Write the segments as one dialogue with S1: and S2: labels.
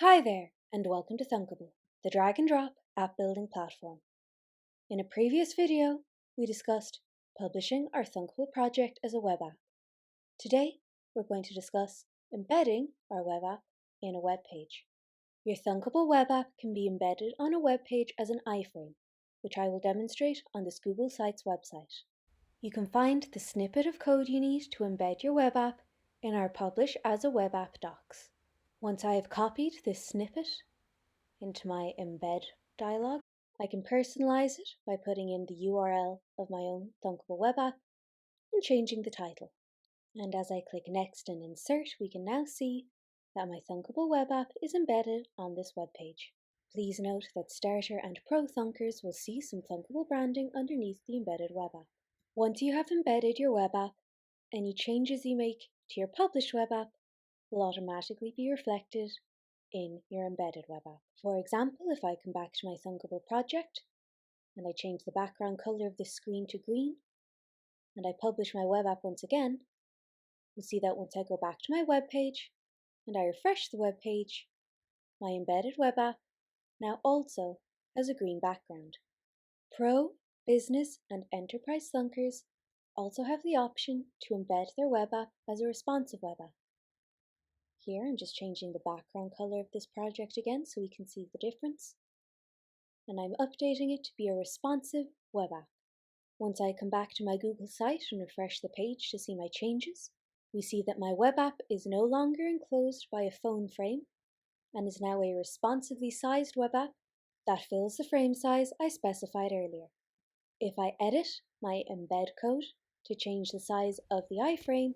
S1: Hi there, and welcome to Thunkable, the drag and drop app building platform. In a previous video, we discussed publishing our Thunkable project as a web app. Today, we're going to discuss embedding our web app in a web page. Your Thunkable web app can be embedded on a web page as an iframe, which I will demonstrate on this Google Sites website. You can find the snippet of code you need to embed your web app in our Publish as a Web App docs. Once I have copied this snippet into my Embed dialog, I can personalize it by putting in the URL of my own Thunkable web app and changing the title. And as I click Next and Insert, we can now see that my Thunkable web app is embedded on this web page. Please note that Starter and Pro Thunkers will see some Thunkable branding underneath the embedded web app. Once you have embedded your web app, any changes you make to your published web app will automatically be reflected in your embedded web app. For example, if I come back to my Thunkable project and I change the background color of this screen to green and I publish my web app once again, you'll see that once I go back to my web page and I refresh the web page, my embedded web app now also has a green background. Pro, Business, and Enterprise Thunkers also have the option to embed their web app as a responsive web app. Here I'm just changing the background color of this project again so we can see the difference. And I'm updating it to be a responsive web app. Once I come back to my Google site and refresh the page to see my changes, we see that my web app is no longer enclosed by a phone frame and is now a responsively sized web app that fills the frame size I specified earlier. If I edit my embed code to change the size of the iframe,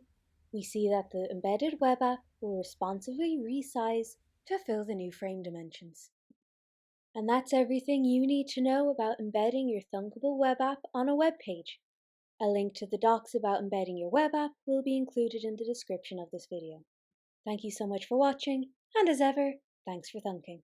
S1: we see that the embedded web app will responsively resize to fill the new frame dimensions. And that's everything you need to know about embedding your Thunkable web app on a web page. A link to the docs about embedding your web app will be included in the description of this video. Thank you so much for watching, and as ever, thanks for thunking.